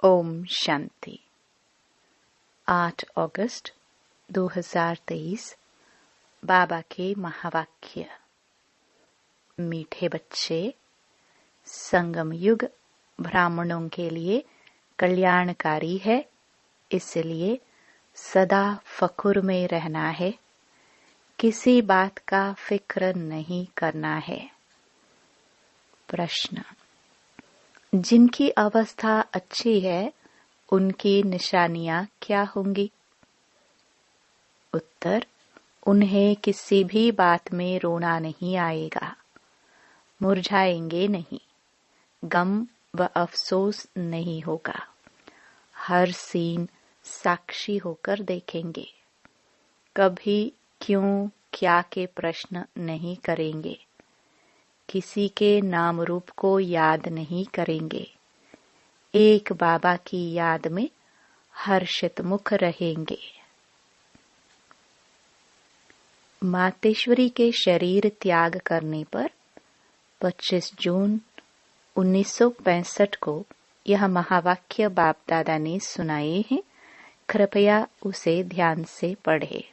ओम शांति। 8 अगस्त 2023 बाबा के महावाक्य। मीठे बच्चे, संगम युग ब्राह्मणों के लिए कल्याणकारी है, इसलिए सदा फख्र में रहना है, किसी बात का फिक्र नहीं करना है। प्रश्न: जिनकी अवस्था अच्छी है उनकी निशानियां क्या होंगी? उत्तर: उन्हें किसी भी बात में रोना नहीं आएगा, मुरझाएंगे नहीं, गम व अफसोस नहीं होगा। हर सीन साक्षी होकर देखेंगे, कभी क्यों क्या के प्रश्न नहीं करेंगे, किसी के नाम रूप को याद नहीं करेंगे, एक बाबा की याद में हर्षित मुख रहेंगे। मातेश्वरी के शरीर त्याग करने पर 25 जून 1965 को यह महावाक्य बाप दादा ने सुनाए हैं। कृपया उसे ध्यान से पढ़े।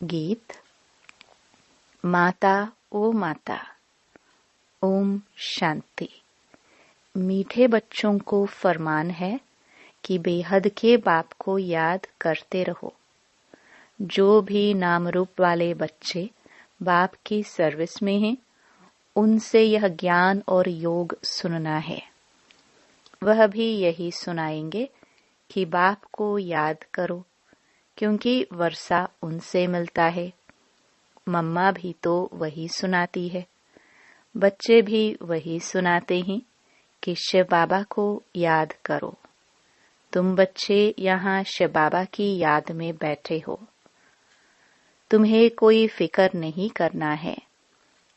गीत। माता ओ माता, ओम शांति। मीठे बच्चों को फरमान है कि बेहद के बाप को याद करते रहो। जो भी नाम रूप वाले बच्चे बाप की सर्विस में हैं, उनसे यह ज्ञान और योग सुनना है। वह भी यही सुनाएंगे कि बाप को याद करो, क्योंकि वर्षा उनसे मिलता है। मम्मा भी तो वही सुनाती है, बच्चे भी वही सुनाते हैं कि शिव बाबा को याद करो। तुम बच्चे यहाँ शिव बाबा की याद में बैठे हो, तुम्हें कोई फिक्र नहीं करना है,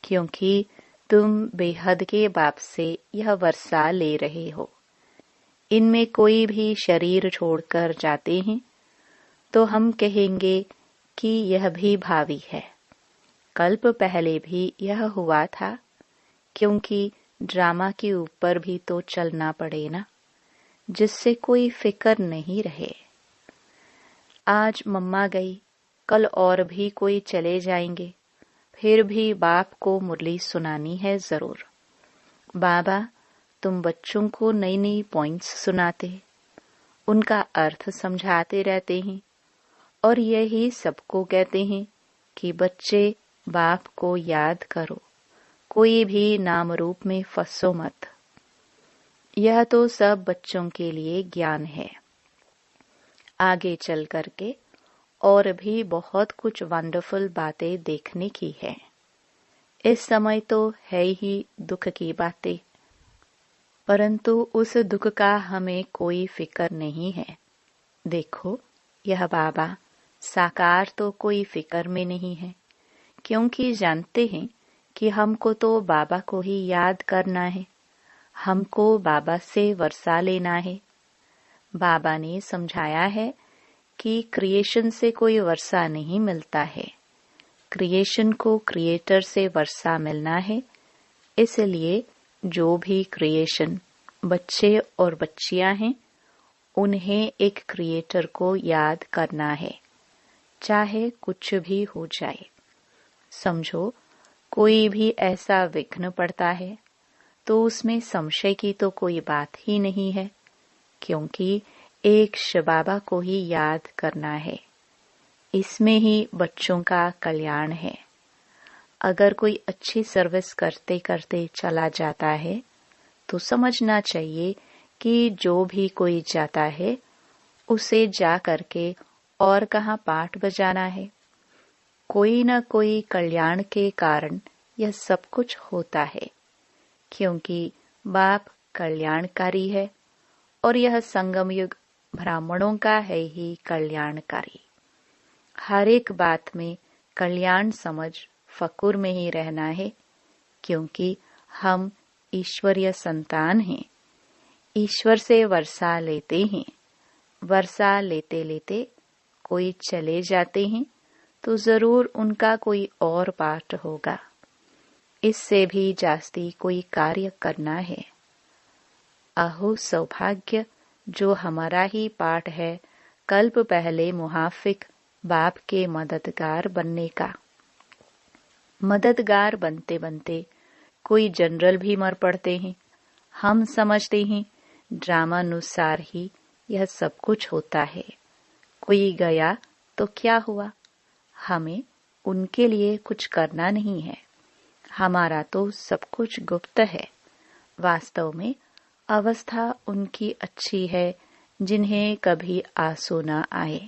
क्योंकि तुम बेहद के बाप से यह वर्षा ले रहे हो। इनमें कोई भी शरीर छोड़कर जाते हैं तो हम कहेंगे कि यह भी भावी है। कल्प पहले भी यह हुआ था, क्योंकि ड्रामा के ऊपर भी तो चलना पड़े ना, जिससे कोई फिक्र नहीं रहे। आज मम्मा गई, कल और भी कोई चले जाएंगे, फिर भी बाप को मुरली सुनानी है जरूर। बाबा तुम बच्चों को नई नई पॉइंट्स सुनाते, उनका अर्थ समझाते रहते हैं, और यही सबको कहते हैं कि बच्चे बाप को याद करो, कोई भी नाम रूप में फंसो मत। यह तो सब बच्चों के लिए ज्ञान है। आगे चल करके और भी बहुत कुछ वंडरफुल बातें देखने की है। इस समय तो है ही दुख की बातें, परंतु उस दुख का हमें कोई फिक्र नहीं है। देखो, यह बाबा साकार तो कोई फिक्र में नहीं है, क्योंकि जानते हैं कि हमको तो बाबा को ही याद करना है, हमको बाबा से वर्षा लेना है। बाबा ने समझाया है कि क्रिएशन से कोई वर्षा नहीं मिलता है, क्रिएशन को क्रिएटर से वर्षा मिलना है। इसलिए जो भी क्रिएशन बच्चे और बच्चियां हैं, उन्हें एक क्रिएटर को याद करना है, चाहे कुछ भी हो जाए। समझो, कोई भी ऐसा विघ्न पड़ता है तो उसमें संशय की तो कोई बात ही नहीं है, क्योंकि एक शिव बाबा को ही याद करना है। इसमें ही बच्चों का कल्याण है। अगर कोई अच्छी सर्विस करते करते चला जाता है तो समझना चाहिए कि जो भी कोई जाता है उसे जा करके और कहाँ पाठ बजाना है। कोई न कोई कल्याण के कारण यह सब कुछ होता है, क्योंकि बाप कल्याणकारी है और यह संगम युग ब्राह्मणों का है ही कल्याणकारी। हर एक बात में कल्याण समझ फकुर में ही रहना है, क्योंकि हम ईश्वरीय संतान हैं। ईश्वर से वर्षा लेते हैं, वर्षा लेते लेते कोई चले जाते हैं तो जरूर उनका कोई और पाठ होगा। इससे भी जास्ती कोई कार्य करना है। अहो सौभाग्य जो हमारा ही पाठ है कल्प पहले मुहाफिक बाप के मददगार बनने का। मददगार बनते बनते कोई जनरल भी मर पड़ते हैं। हम समझते हैं ड्रामानुसार ही यह सब कुछ होता है। कोई गया तो क्या हुआ, हमें उनके लिए कुछ करना नहीं है। हमारा तो सब कुछ गुप्त है। वास्तव में अवस्था उनकी अच्छी है जिन्हें कभी आंसू न आए,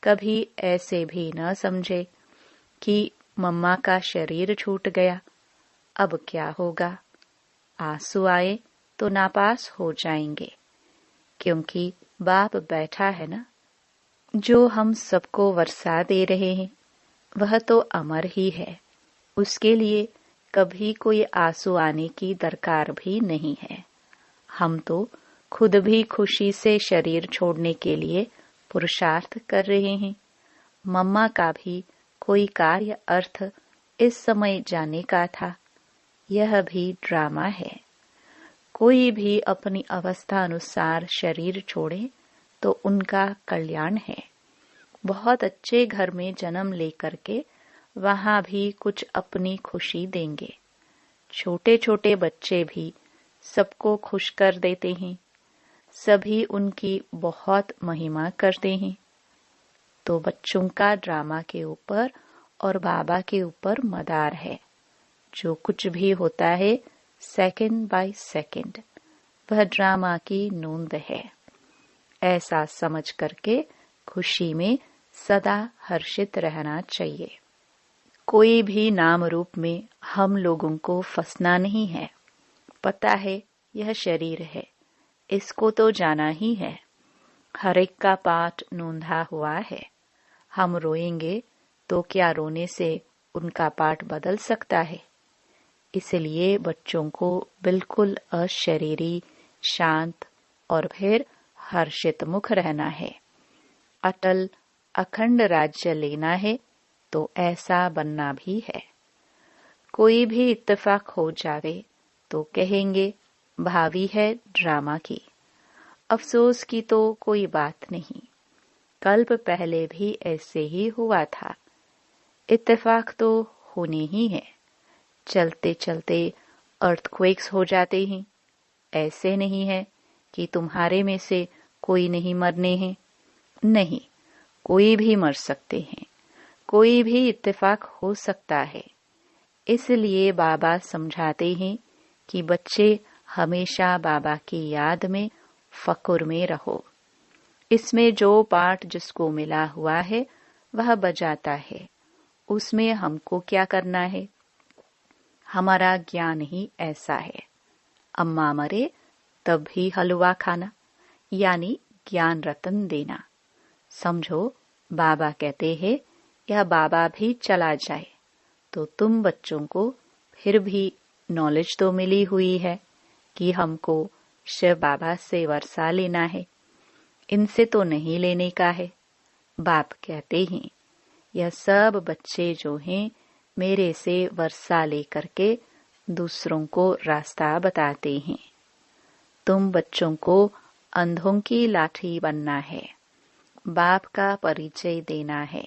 कभी ऐसे भी न समझे कि मम्मा का शरीर छूट गया, अब क्या होगा। आंसू आए तो नापास हो जाएंगे, क्योंकि बाप बैठा है ना। जो हम सबको वर्षा दे रहे हैं वह तो अमर ही है, उसके लिए कभी कोई आंसू आने की दरकार भी नहीं है। हम तो खुद भी खुशी से शरीर छोड़ने के लिए पुरुषार्थ कर रहे हैं। मम्मा का भी कोई कार्य अर्थ इस समय जाने का था। यह भी ड्रामा है। कोई भी अपनी अवस्था अनुसार शरीर छोड़े तो उनका कल्याण है। बहुत अच्छे घर में जन्म लेकर के वहां भी कुछ अपनी खुशी देंगे। छोटे छोटे बच्चे भी सबको खुश कर देते हैं, सभी उनकी बहुत महिमा करते हैं। तो बच्चों का ड्रामा के ऊपर और बाबा के ऊपर मदार है। जो कुछ भी होता है सेकंड बाय सेकंड वह ड्रामा की नोंद है। ऐसा समझ करके खुशी में सदा हर्षित रहना चाहिए। कोई भी नाम रूप में हम लोगों को फंसना नहीं है। पता है यह शरीर है, इसको तो जाना ही है। हर एक का पाठ नोंधा हुआ है। हम रोएंगे तो क्या रोने से उनका पाठ बदल सकता है। इसलिए बच्चों को बिल्कुल अशरीरी, शांत और फिर हर्षित मुख रहना है। अटल अखंड राज्य लेना है तो ऐसा बनना भी है। कोई भी इत्तेफाक हो जावे तो कहेंगे भावी है ड्रामा की। अफसोस की तो कोई बात नहीं, कल्प पहले भी ऐसे ही हुआ था। इत्तेफाक तो होने ही है। चलते चलते अर्थक्वेक्स हो जाते हैं। ऐसे नहीं है कि तुम्हारे में से कोई नहीं मरने हैं। नहीं, कोई भी मर सकते हैं, कोई भी इत्तेफाक हो सकता है। इसलिए बाबा समझाते हैं कि बच्चे हमेशा बाबा की याद में, फकुर में रहो। इसमें जो पाठ जिसको मिला हुआ है वह बजाता है, उसमें हमको क्या करना है। हमारा ज्ञान ही ऐसा है। अम्मा मरे तब भी हलवा खाना, यानी ज्ञान रतन देना। समझो बाबा कहते हैं यह बाबा भी चला जाए तो तुम बच्चों को फिर भी नॉलेज तो मिली हुई है कि हमको शिव बाबा से वर्षा लेना है, इनसे तो नहीं लेने का है। बाप कहते हैं यह सब बच्चे जो हैं मेरे से वर्षा लेकर के दूसरों को रास्ता बताते हैं। तुम बच्चों को अंधों की लाठी बनना है, बाप का परिचय देना है,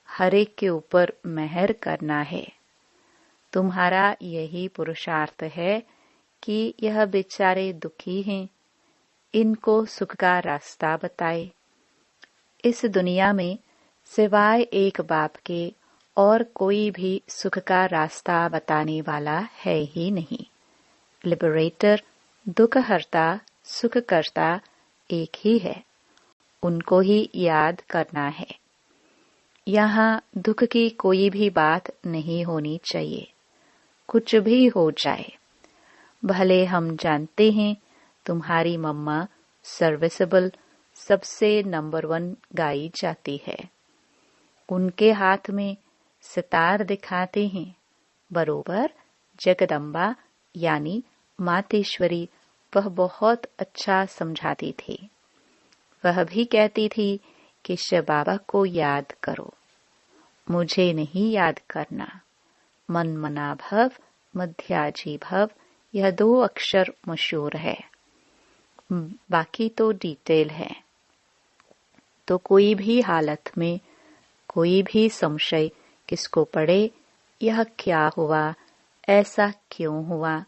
हर एक के ऊपर मेहर करना है। तुम्हारा यही पुरुषार्थ है कि यह बेचारे दुखी हैं, इनको सुख का रास्ता बताए। इस दुनिया में सिवाय एक बाप के और कोई भी सुख का रास्ता बताने वाला है ही नहीं। लिबरेटर, दुख हरता, सुख करता एक ही है, उनको ही याद करना है। यहाँ दुख की कोई भी बात नहीं होनी चाहिए। कुछ भी हो जाए, भले हम जानते हैं तुम्हारी मम्मा सर्विसेबल सबसे नंबर 1 गाई जाती है, उनके हाथ में सितार दिखाते हैं। बरोबर जगदम्बा यानी मातेश्वरी वह बहुत अच्छा समझाती थी। वह भी कहती थी कि शिव बाबा को याद करो, मुझे नहीं याद करना। मन मना भव, मध्याजी भव, यह 2 अक्षर मशहूर है। बाकी तो डिटेल है। तो कोई भी हालत में कोई भी संशय किसको पड़े, यह क्या हुआ, ऐसा क्यों हुआ,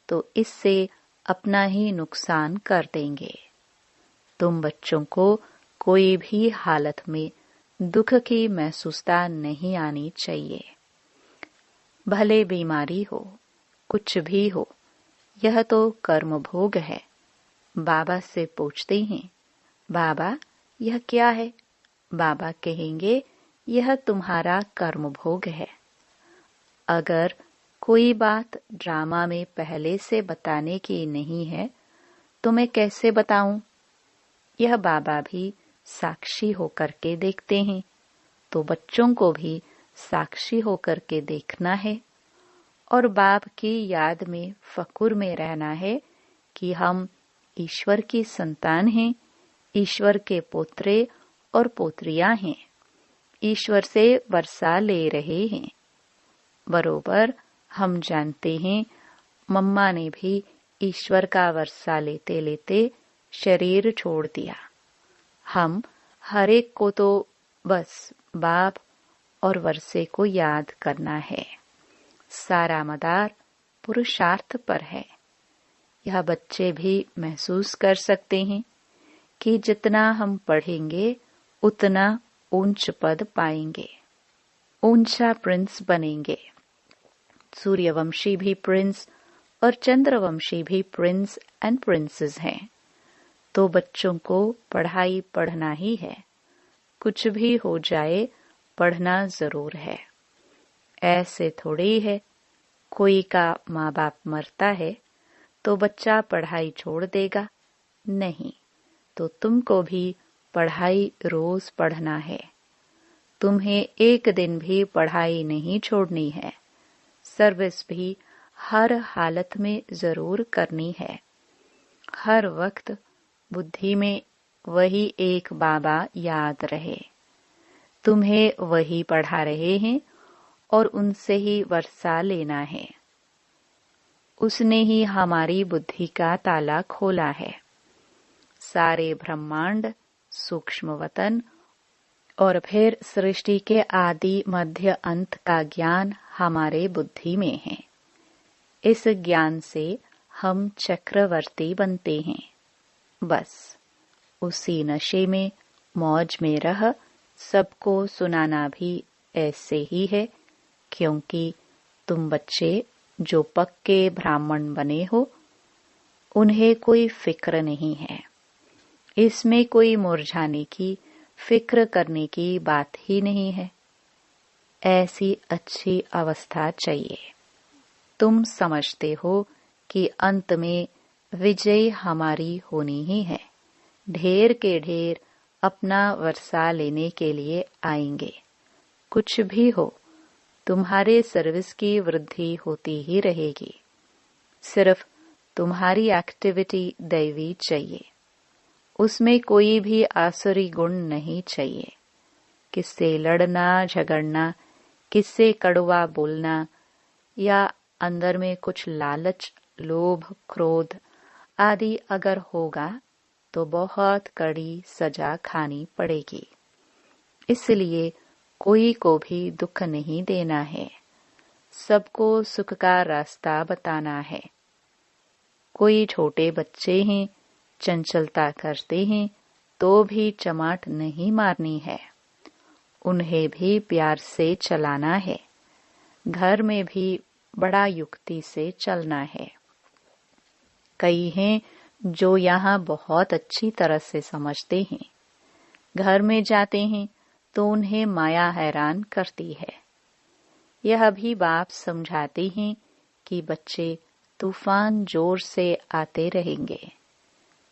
तो इससे अपना ही नुकसान कर देंगे। तुम बच्चों को कोई भी हालत में दुख की महसूसता नहीं आनी चाहिए। भले बीमारी हो, कुछ भी हो, यह तो कर्म भोग है। बाबा से पूछते हैं, बाबा यह क्या है? बाबा कहेंगे, यह तुम्हारा कर्म भोग है। अगर कोई बात ड्रामा में पहले से बताने की नहीं है तो मैं कैसे बताऊं? यह बाबा भी साक्षी होकर के देखते हैं, तो बच्चों को भी साक्षी होकर के देखना है और बाप की याद में फकुर में रहना है कि हम ईश्वर की संतान हैं, ईश्वर के पोत्रे और पोत्रियां हैं, ईश्वर से वर्षा ले रहे हैं। बरोबर हम जानते हैं, मम्मा ने भी ईश्वर का वर्षा लेते लेते शरीर छोड़ दिया। हम हर एक को तो बस बाप और वर्षे को याद करना है। सारा मदार पुरुषार्थ पर है। यह बच्चे भी महसूस कर सकते हैं कि जितना हम पढ़ेंगे उतना ऊंच पद पाएंगे, ऊंचा प्रिंस बनेंगे। सूर्यवंशी भी प्रिंस और चंद्रवंशी भी प्रिंस एंड प्रिंसेस हैं। तो बच्चों को पढ़ाई पढ़ना ही है। कुछ भी हो जाए पढ़ना जरूर है। ऐसे थोड़ी है कोई का माँ बाप मरता है तो बच्चा पढ़ाई छोड़ देगा। नहीं, तो तुमको भी पढ़ाई रोज पढ़ना है। तुम्हें एक दिन भी पढ़ाई नहीं छोड़नी है। सर्विस भी हर हालत में जरूर करनी है। हर वक्त बुद्धि में वही एक बाबा याद रहे। तुम्हें वही पढ़ा रहे हैं और उनसे ही वर्षा लेना है। उसने ही हमारी बुद्धि का ताला खोला है। सारे ब्रह्मांड, सूक्ष्म वतन और फिर सृष्टि के आदि मध्य अंत का ज्ञान हमारे बुद्धि में है। इस ज्ञान से हम चक्रवर्ती बनते हैं। बस उसी नशे में मौज में रह सबको सुनाना भी ऐसे ही है, क्योंकि तुम बच्चे जो पक्के ब्राह्मण बने हो उन्हें कोई फिक्र नहीं है। इसमें कोई मुरझाने की, फिक्र करने की बात ही नहीं है। ऐसी अच्छी अवस्था चाहिए। तुम समझते हो कि अंत में विजय हमारी होनी ही है। ढेर के ढेर अपना वर्षा लेने के लिए आएंगे। कुछ भी हो, तुम्हारे सर्विस की वृद्धि होती ही रहेगी। सिर्फ तुम्हारी एक्टिविटी दैवी चाहिए। उसमें कोई भी आसुरी गुण नहीं चाहिए। किससे लड़ना झगड़ना, किससे कड़वा बोलना या अंदर में कुछ लालच, लोभ, क्रोध आदि अगर होगा तो बहुत कड़ी सजा खानी पड़ेगी। इसलिए कोई को भी दुख नहीं देना है। सबको सुख का रास्ता बताना है। कोई छोटे बच्चे हैं, चंचलता करते हैं तो भी चमाट नहीं मारनी है। उन्हें भी प्यार से चलाना है। घर में भी बड़ा युक्ति से चलना है। कई हैं जो यहाँ बहुत अच्छी तरह से समझते हैं। घर में जाते हैं तो उन्हें माया हैरान करती है। यह भी बाप समझाते हैं कि बच्चे तूफान जोर से आते रहेंगे।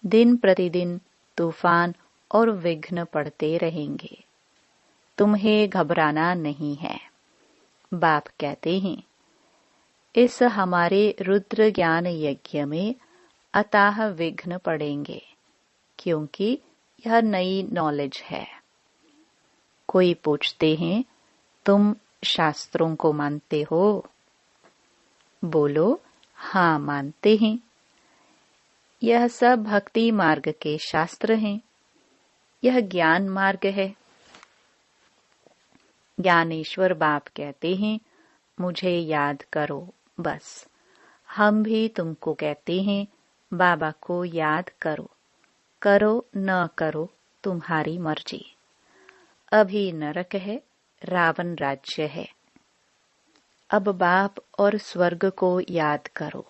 दिन प्रतिदिन तूफान और विघ्न पड़ते रहेंगे। तुम्हें घबराना नहीं है। बाप कहते हैं, इस हमारे रुद्र ज्ञान यज्ञ में अताह विघ्न पड़ेंगे, क्योंकि यह नई नॉलेज है। कोई पूछते हैं, तुम शास्त्रों को मानते हो? बोलो, हाँ मानते हैं। यह सब भक्ति मार्ग के शास्त्र हैं। यह ज्ञान मार्ग है। ज्ञानेश्वर बाप कहते हैं, मुझे याद करो बस। हम भी तुमको कहते हैं, बाबा को याद करो। करो न करो तुम्हारी मर्जी। अभी नरक है, रावण राज्य है। अब बाप और स्वर्ग को याद करो।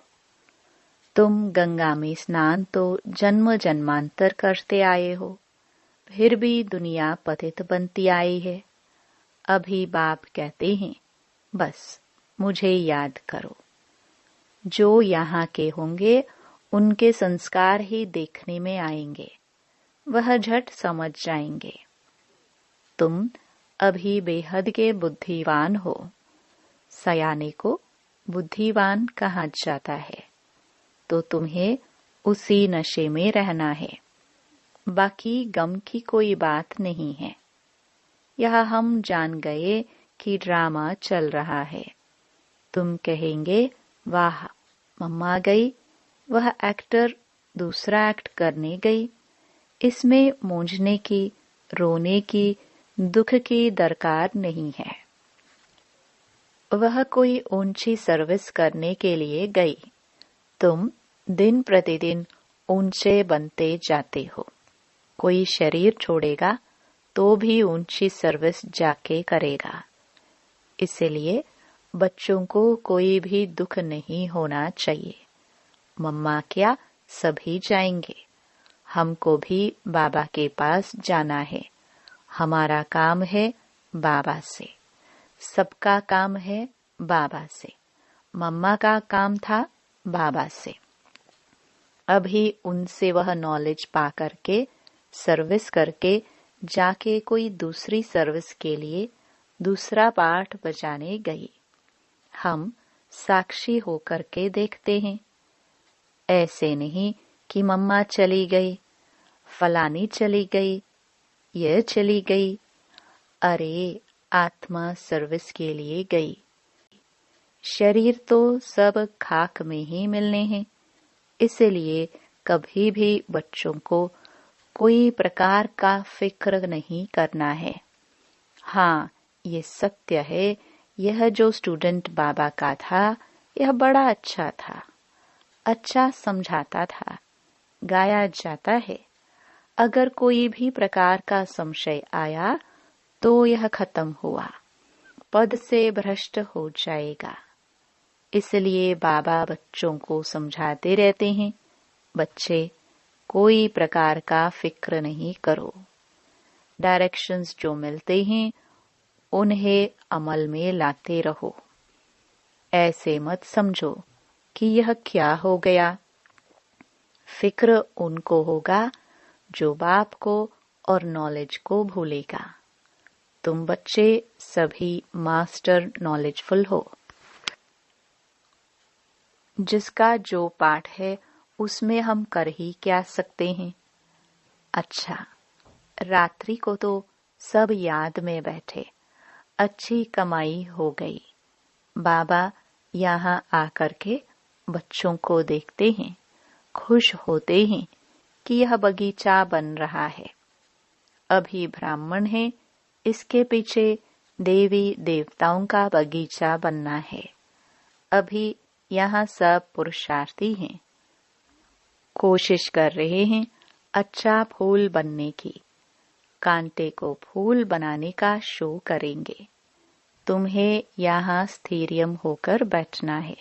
तुम गंगा में स्नान तो जन्म जन्मांतर करते आए हो, फिर भी दुनिया पतित बनती आई है। अभी बाप कहते हैं, बस मुझे याद करो। जो यहाँ के होंगे उनके संस्कार ही देखने में आएंगे, वह झट समझ जाएंगे। तुम अभी बेहद के बुद्धिवान हो। सयाने को बुद्धिवान कहा जाता है, तो तुम्हें उसी नशे में रहना है। बाकी गम की कोई बात नहीं है। यह हम जान गए कि ड्रामा चल रहा है। तुम कहेंगे, वाह मम्मा गई, वह एक्टर दूसरा एक्ट करने गई। इसमें मूंझने की, रोने की, दुख की दरकार नहीं है। वह कोई ऊंची सर्विस करने के लिए गई। तुम दिन प्रतिदिन ऊंचे बनते जाते हो। कोई शरीर छोड़ेगा तो भी ऊंची सर्विस जाके करेगा। इसलिए बच्चों को कोई भी दुख नहीं होना चाहिए। मम्मा क्या, सभी जाएंगे। हमको भी बाबा के पास जाना है। हमारा काम है बाबा से। सबका काम है बाबा से। मम्मा का काम था बाबा से। अभी उनसे वह नॉलेज पा करके, सर्विस करके जाके कोई दूसरी सर्विस के लिए दूसरा पाठ बजाने गई। हम साक्षी होकर के देखते हैं। ऐसे नहीं कि मम्मा चली गई, फलानी चली गई, यह चली गई। अरे आत्मा सर्विस के लिए गई। शरीर तो सब खाक में ही मिलने हैं। इसलिए कभी भी बच्चों को कोई प्रकार का फिक्र नहीं करना है। हाँ, ये सत्य है। यह जो स्टूडेंट बाबा का था, यह बड़ा अच्छा था। अच्छा समझाता था, गाया जाता है। अगर कोई भी प्रकार का संशय आया तो यह खत्म हुआ, पद से भ्रष्ट हो जाएगा। इसलिए बाबा बच्चों को समझाते रहते हैं, बच्चे कोई प्रकार का फिक्र नहीं करो। डायरेक्शंस जो मिलते हैं उन्हें अमल में लाते रहो। ऐसे मत समझो कि यह क्या हो गया। फिक्र उनको होगा जो बाप को और नॉलेज को भूलेगा। तुम बच्चे सभी मास्टर नॉलेजफुल हो। जिसका जो पाठ है उसमें हम कर ही क्या सकते हैं। अच्छा, रात्रि को तो सब याद में बैठे, अच्छी कमाई हो गई। बाबा यहाँ आकर के बच्चों को देखते हैं, खुश होते हैं कि यह बगीचा बन रहा है। अभी ब्राह्मण है, इसके पीछे देवी देवताओं का बगीचा बनना है। अभी यहाँ सब पुरुषार्थी हैं, कोशिश कर रहे हैं अच्छा फूल बनने की। कांटे को फूल बनाने का शो करेंगे। तुम्हें यहाँ स्थिरियम होकर बैठना है।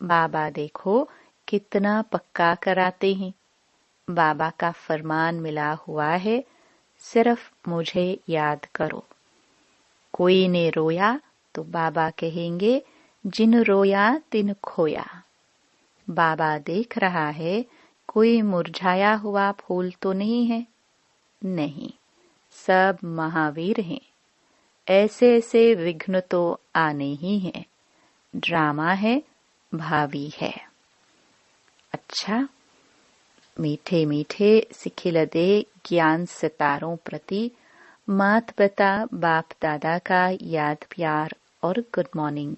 बाबा देखो कितना पक्का कराते हैं। बाबा का फरमान मिला हुआ है, सिर्फ मुझे याद करो। कोई ने रोया तो बाबा कहेंगे, जिन रोया तिन खोया। बाबा देख रहा है कोई मुरझाया हुआ फूल तो नहीं है। नहीं, सब महावीर हैं। ऐसे ऐसे विघ्न तो आने ही हैं। ड्रामा है, भावी है। अच्छा, मीठे मीठे सिखिलदे ज्ञान सितारों प्रति मात पिता बाप दादा का याद प्यार और गुड मॉर्निंग।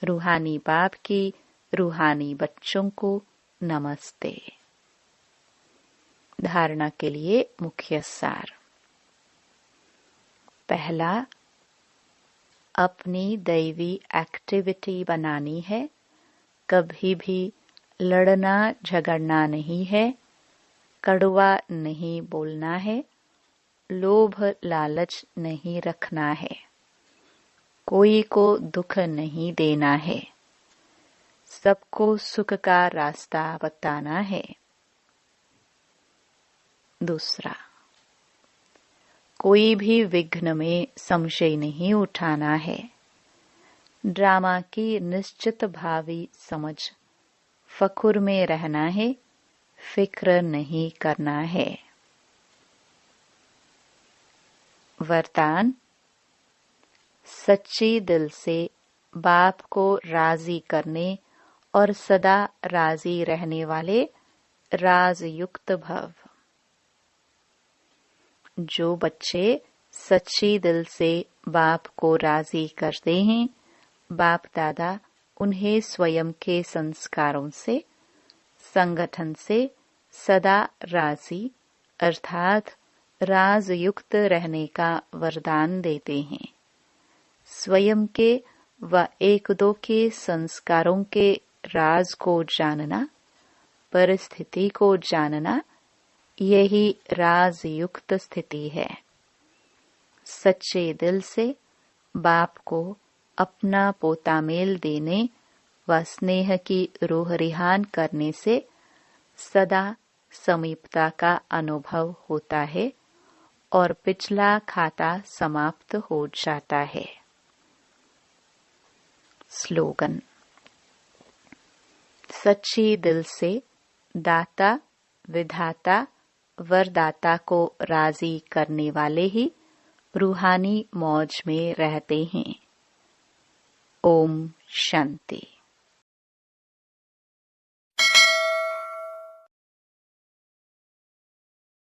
रूहानी बाप की रूहानी बच्चों को नमस्ते। धारणा के लिए मुख्य सार। पहला, अपनी दैवी एक्टिविटी बनानी है। कभी भी लड़ना झगड़ना नहीं है, कड़वा नहीं बोलना है, लोभ लालच नहीं रखना है, कोई को दुख नहीं देना है, सबको सुख का रास्ता बताना है। दूसरा, कोई भी विघ्न में संशय नहीं उठाना है। ड्रामा की निश्चित भावी समझ, फखुर में रहना है, फिक्र नहीं करना है। वरदान, सच्ची दिल से बाप को राजी करने और सदा राजी रहने वाले राजयुक्त भव। जो बच्चे सच्ची दिल से बाप को राजी करते हैं, बाप दादा उन्हें स्वयं के संस्कारों से, संगठन से सदा राजी अर्थात राजयुक्त रहने का वरदान देते हैं। स्वयं के व एक दो के संस्कारों के राज को जानना, परिस्थिति को जानना, यही राजयुक्त स्थिति है। सच्चे दिल से बाप को अपना पोता मेल देने व स्नेह की रूह रिहान करने से सदा समीपता का अनुभव होता है और पिछला खाता समाप्त हो जाता है। स्लोगन, सच्ची दिल से दाता विधाता वरदाता को राजी करने वाले ही रूहानी मौज में रहते हैं। ओम शांति।